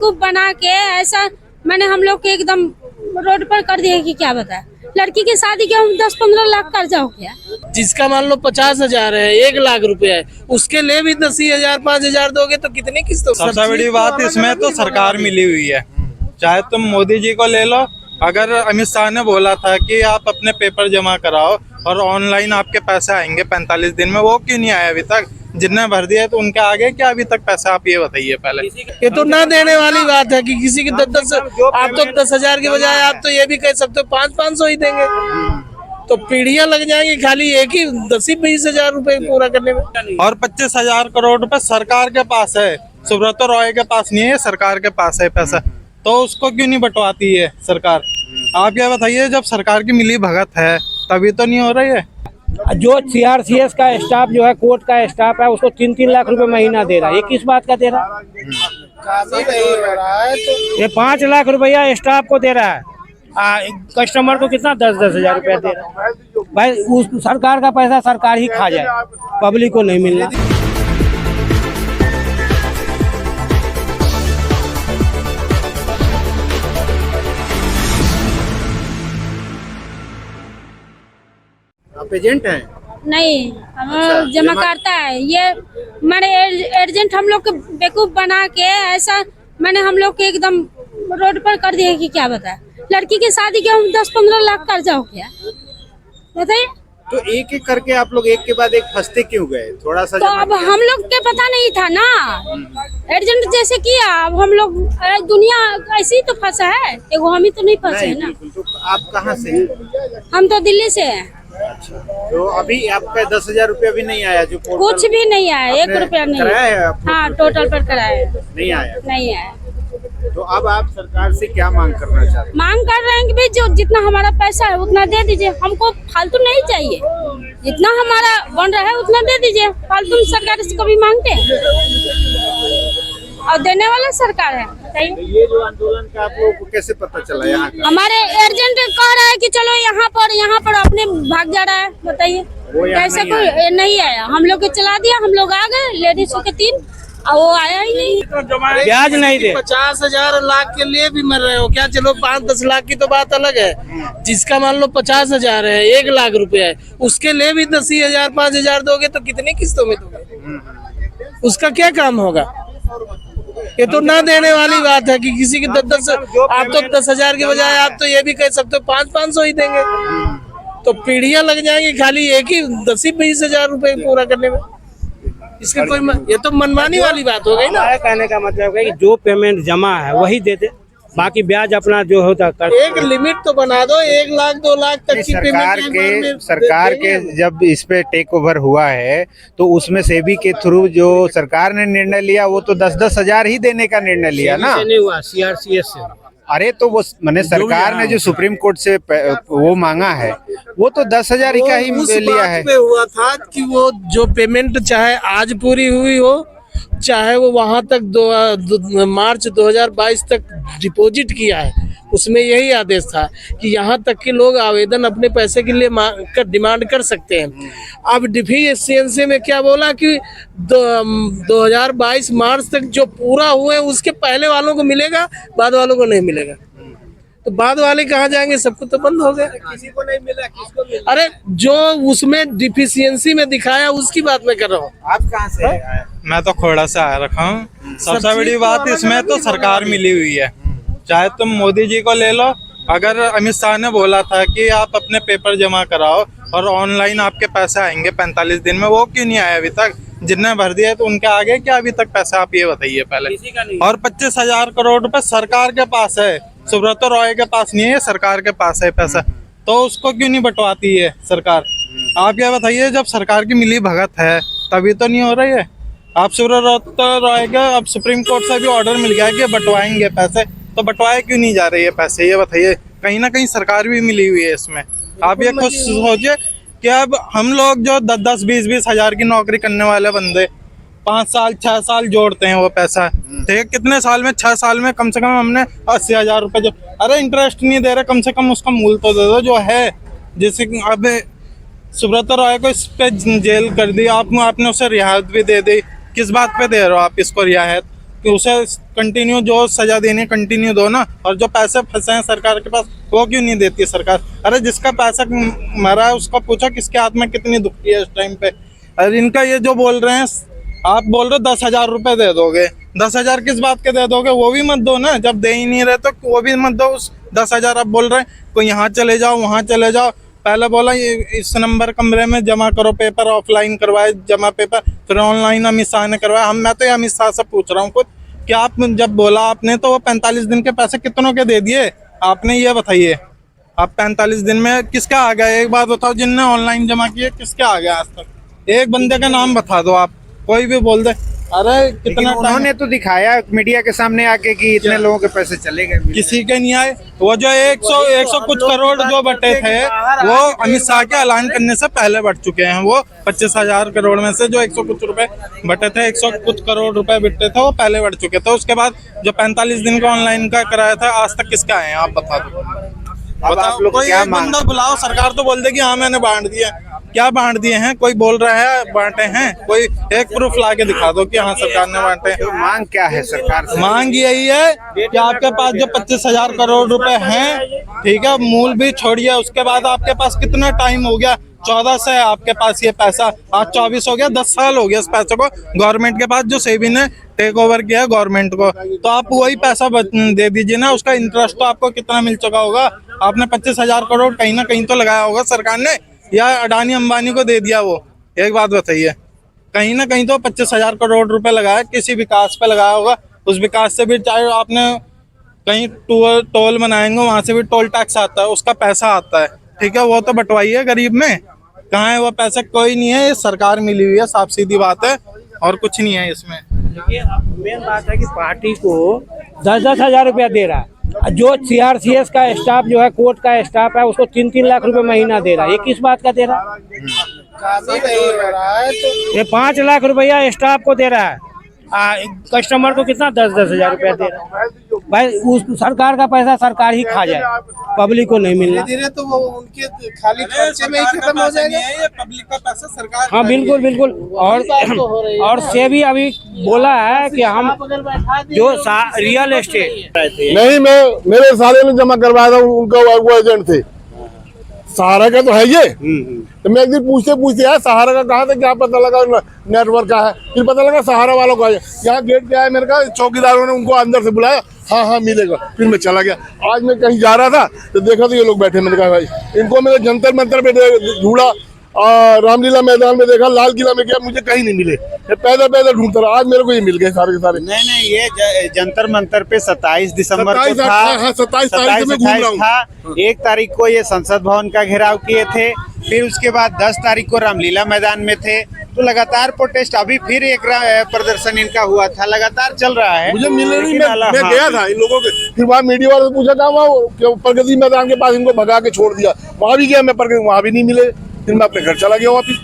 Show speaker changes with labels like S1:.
S1: खूब बना के ऐसा मैंने हम लोग के एकदम रोड पर कर दिया कि क्या बताए। लड़की की शादी के हम 10-15 लाख कर्जा हो गया।
S2: जिसका मान लो 50,000 है, 1,00,000 रुपया है, उसके लिए भी 10,000 5,000 दोगे तो कितनी किस्तों।
S3: सबसे बड़ी बात इसमें तो सरकार मिली हुई है। चाहे तुम मोदी जी को ले लो, अगर अमित शाह ने बोला था कि आप अपने पेपर जमा कराओ और ऑनलाइन आपके पैसे आएंगे 45 दिन में, वो क्यों नहीं आया अभी तक? जिनने भर दिया है तो उनके आगे क्या अभी तक पैसा, आप ये बताइए पहले।
S2: ये तो ना देने वाली बात है कि किसी की 10 आप तो 10,000 के बजाय आप तो ये भी कह सकते हो 500-500 ही देंगे, तो पीढ़ियां लग जाएंगी खाली एक ही 10-20 हजार रुपए पूरा करने में।
S3: और 25,000 करोड़ रुपए सरकार के पास है, सुब्रत रॉय के पास नहीं है, सरकार के पास है पैसा, तो उसको क्यों नहीं बंटवाती है सरकार? आप ये बताइए, जब सरकार की मिली भगत है तभी तो नहीं हो रही है।
S4: जो CRCS का स्टाफ जो है, कोर्ट का स्टाफ है, उसको 3-3 लाख रुपए महीना दे रहा है। ये किस बात का दे रहा है? ये 5 लाख रुपया स्टाफ को दे रहा है, कस्टमर को कितना 10-10 हजार रुपया दे रहा है। भाई उस सरकार का पैसा सरकार ही खा जाए, पब्लिक को नहीं मिलना।
S5: आप एजेंट हैं?
S1: नहीं, हम जमा करता है ये मैंने एजेंट हम लोग के बेवकूफ बना के ऐसा मैंने हम लोग के एकदम रोड पर कर दिया कि क्या बताए। लड़की की शादी के हम 10-15 लाख कर्जा हो गया, बताइए।
S5: तो एक एक करके आप लोग एक के बाद एक फंसते क्यों गए? थोड़ा सा
S1: तो अब हम लोग के पता नहीं था ना, एजेंट जैसे किया। अब हम लोग दुनिया ऐसे ही तो फंसा है, एगो हम ही तो नहीं फंसे है ना।
S5: तो आप कहाँ से हैं?
S1: हम तो दिल्ली से हैं।
S5: अच्छा, तो अभी आपका 10,000 रुपया भी नहीं आया? जो
S1: कुछ भी नहीं आया, 1 रुपया नहीं
S5: कराया?
S1: हाँ, टोटल पर कराया
S5: नहीं आया।
S1: नहीं आया।
S5: तो अब आप सरकार से क्या मांग करना चाहते हैं?
S1: मांग कर रहे हैं कि भाई जो जितना हमारा पैसा है उतना दे दीजिए, हमको फालतू नहीं चाहिए। जितना हमारा बन रहा है उतना दे दीजिए, फालतू सरकार से कभी मांगते हैं? और देने वाला सरकार है, बताइए।
S5: ये जो आंदोलन का आप लोगों को कैसे पता चला यहाँ का?
S1: हमारे एजेंट कह रहा है कि चलो यहाँ पर अपने भाग जा रहा है, बताइए। कैसे कोई नहीं आया, हम लोग के चला दिया, हम लोग आ गए लेडीज के 3 और वो आया ही नहीं।
S4: ब्याज नहीं दे।
S2: 50,000 लाख के लिए भी मर रहे हो क्या? चलो 5-10 लाख की तो बात अलग है। जिसका मान लो 50,000 है, 1,00,000 रुपया है, उसके लिए भी 10,000 5,000 दोगे तो कितनी किस्तों में दोगे? उसका क्या काम होगा? ये तो ना देने वाली बात है कि किसी की 10 आप तो 10,000 के बजाय आप तो ये भी कह सकते हो 500-500 ही देंगे, तो पीढ़ियां लग जाएंगी खाली एक ही 10-20 हजार रुपए पूरा करने में। इसका कोई ये तो मनमानी वाली बात हो गई ना।
S4: कहने का मतलब है कि जो पेमेंट जमा है वही दे दे, बाकी ब्याज अपना जो होता कर।
S2: एक लिमिट तो बना दो, 1,00,000 2,00,000 तक की पेमेंट।
S5: सरकार के जब इस पे टेक ओवर हुआ है तो उसमें सेबी के थ्रू जो सरकार ने निर्णय लिया वो तो 10-10 हजार ही देने का निर्णय लिया ना।
S4: नहीं हुआ, CRCS से।
S5: अरे तो वो मैंने सरकार ने जो सुप्रीम कोर्ट से वो मांगा है वो तो 10,000 ही का ही लिया है।
S2: पे हुआ था कि वो जो पेमेंट चाहे आज पूरी हुई हो, चाहे वो वहां तक मार्च 2022 तक डिपॉजिट किया है, उसमें यही आदेश था कि यहाँ तक के लोग आवेदन अपने पैसे के लिए डिमांड कर सकते हैं। अब डिफिशियंसी में क्या बोला कि 2022 मार्च तक जो पूरा हुए उसके पहले वालों को मिलेगा, बाद वालों को नहीं मिलेगा। तो बाद वाले कहाँ जाएंगे? सबको तो बंद हो गया, किसी को नहीं मिला, किसको मिला? अरे जो उसमें डिफिशियंसी में दिखाया उसकी बात मैं कर रहा हूँ।
S5: आप कहाँ से आए?
S3: मैं तो खोड़ा से आ रखा हूँ। सबसे बड़ी बात इसमें तो सरकार मिली हुई है। चाहे तुम मोदी जी को ले लो, अगर अमित शाह ने बोला था कि आप अपने पेपर जमा कराओ और ऑनलाइन आपके पैसे आएंगे 45 दिन में, वो क्यों नहीं आया अभी तक? जिनने भर दिया है तो उनके आगे क्या अभी तक पैसा, आप ये बताइए पहले। और 25,000 करोड़ रुपए सरकार के पास है, सुब्रत रॉय के पास नहीं है, सरकार के पास है पैसा, तो उसको क्यों नहीं बंटवाती है सरकार? आप ये बताइए, जब सरकार की मिली भगत है तभी तो नहीं हो रही है। आप सुब्रत रॉय का अब सुप्रीम कोर्ट से भी ऑर्डर मिल गया कि बंटवाएंगे पैसे, तो बंटवाए क्यों नहीं जा रही है पैसे? ये बताइए। कहीं ना कहीं सरकार भी मिली हुई है इसमें। आप ये खुद सोचिए कि अब हम लोग जो 10-10 20-20 हजार की नौकरी करने वाले बंदे 5 साल 6 साल जोड़ते हैं वो पैसा, ठीक है, कितने साल में? 6 साल में कम से कम हमने 80,000 रुपए जो, अरे इंटरेस्ट नहीं दे रहे, कम से कम उसका मूल तो दे दो जो है। जैसे कि अब सुब्रत रॉय को इस पे जेल कर दी आपने उसे रियायत भी दे दी, किस बात पे दे रहे हो आप इसको रियायत? कि उसे कंटिन्यू जो सजा देनी कंटिन्यू दो ना, और जो पैसे फंसे हैं सरकार के पास वो क्यों नहीं देती है सरकार? अरे जिसका पैसा मरा है उसका पूछो किसके हाथ में कितनी दुखती है इस टाइम पे। अरे इनका ये जो बोल रहे हैं, आप बोल रहे हो 10,000 रुपए दे दोगे, 10,000 किस बात के दे दोगे? वो भी मत दो ना, जब दे ही नहीं रहे तो वो भी मत दो। उस 10,000 आप बोल रहे हैं कोई यहाँ चले जाओ वहाँ चले जाओ, पहले बोला ये इस नंबर कमरे में जमा करो पेपर, ऑफलाइन करवाए जमा पेपर, फिर ऑनलाइन अमित शाह ने करवाया। मैं तो ये अमित शाह से पूछ रहा हूँ खुद कि आप जब बोला आपने तो वो 45 दिन के पैसे कितनों के दे दिए आपने, ये बताइए। आप 45 दिन में किसका आ गया? एक बात बताओ, जिनने ऑनलाइन जमा किए किसका आ गया आज तक? एक बंदे का नाम बता दो आप, कोई भी बोल दे। अरे कितना
S5: उन्होंने तो दिखाया मीडिया के सामने आके कि इतने लोगों के पैसे चले गए,
S3: किसी के नहीं आए। वो जो 100 कुछ करोड़ जो बटे थे वो अमित शाह के ऐलान करने से पहले बट चुके हैं। वो 25,000 करोड़ में से जो 100 कुछ रुपए बटे थे, 100 कुछ करोड़ रुपए बटे थे, वो पहले बढ़ चुके थे। उसके बाद जो 45 दिन का ऑनलाइन का कराया था आज तक किसका है आप बता दो।
S5: अब आप लोग
S3: कोई
S5: क्या
S3: एक बंदा बुलाओ, सरकार तो बोल देगी हाँ मैंने बांट दिया। क्या बांट दिए हैं? कोई बोल रहा है बांटे हैं? कोई एक प्रूफ ला के दिखा दो कि हाँ सरकार ने बांटे।
S5: तो मांग क्या है सरकार से?
S3: मांग यही है कि आपके पास जो 25,000 करोड़ रुपए हैं, ठीक है, मूल भी छोड़िए, उसके बाद आपके पास कितना टाइम हो गया? 14 से आपके पास ये पैसा, आज 24 हो गया, 10 साल हो गया इस पैसे को गवर्नमेंट के पास, जो सेबी ने टेक ओवर किया गवर्नमेंट को। तो आप वही पैसा दे दीजिए ना, उसका इंटरेस्ट तो आपको कितना मिल चुका होगा? आपने 25,000 करोड़ कहीं ना कहीं तो लगाया होगा सरकार ने, या अडानी अंबानी को दे दिया? वो एक बात बताइए, कहीं ना कहीं तो 25,000 करोड़ रुपए लगाया, किसी विकास पे लगाया होगा। उस विकास से भी, चाहे आपने कहीं टोल बनाएंगे वहां से भी टोल टैक्स आता है, उसका पैसा आता है, ठीक है, वो तो बंटवाइए गरीब में। कहाँ है वो पैसा? कोई नहीं है, ये सरकार मिली हुई है, साफ सीधी बात है, और कुछ नहीं है इसमें।
S4: देखिए मेन बात है कि पार्टी को 10-10 हजार रुपया दे रहा है, जो CRCS का स्टाफ जो है, कोर्ट का स्टाफ है, उसको 3-3 लाख रुपए महीना दे रहा है। ये किस बात का दे रहा है? ये 5 लाख रुपया स्टाफ को दे रहा है, कस्टमर को कितना 10-10 हजार रुपया दे रहा है। भाई उस सरकार का पैसा सरकार ही खा जाए, पब्लिक को नहीं मिलना।
S2: धीरे तो वो उनके खाली खर्चे में ही खत्म हो जाएगा।
S3: ये पब्लिक का पैसा सरकार।
S4: हाँ बिल्कुल बिल्कुल। और सेबी अभी बोला है कि हम जो रियल एस्टेट
S6: नहीं, मैं मेरे साले ने जमा करवाया था, उनका वो एजेंट थे, सहारा का तो है ये। तो मैं एक दिन पूछते पूछते यार सहारा का कहा था, क्या पता लगा नेटवर्क का है, फिर पता लगा सहारा वालों का है। यहाँ गेट पे आया, मेरे का चौकीदारों ने उनको अंदर से बुलाया, हाँ हाँ मिलेगा, फिर मैं चला गया। आज मैं कहीं जा रहा था तो देखा तो ये लोग बैठे, मैंने कहा भाई इनको मैंने जंतर मंतर पे ढूंढा, रामलीला मैदान में देखा, लाल किला में गया, मुझे कहीं नहीं मिले, पैदल पैदल ढूंढता रहा। आज मेरे को ये मिल गए सारे के सारे।
S5: नहीं, ये जंतर मंतर पे 27 दिसंबर को
S6: 27
S5: था,
S6: हाँ, 27 तारीख से मैं घूम रहा हूँ।
S5: था। 1 तारीख को ये संसद भवन का घेराव किए थे, फिर उसके बाद 10 तारीख को रामलीला मैदान में थे। तो लगातार प्रोटेस्ट, अभी फिर एक प्रदर्शन इनका हुआ था, लगातार चल रहा है।
S6: मुझे मिले नहीं, मैं गया था इन लोगों के, फिर वहाँ मीडिया वाले से पूछा था, वहाँ प्रगति मैदान के पास इनको भगा के छोड़ दिया, वहाँ भी गया मैं, पर वहाँ भी नहीं मिले, फिर मैं अपने घर चला गया वापिस।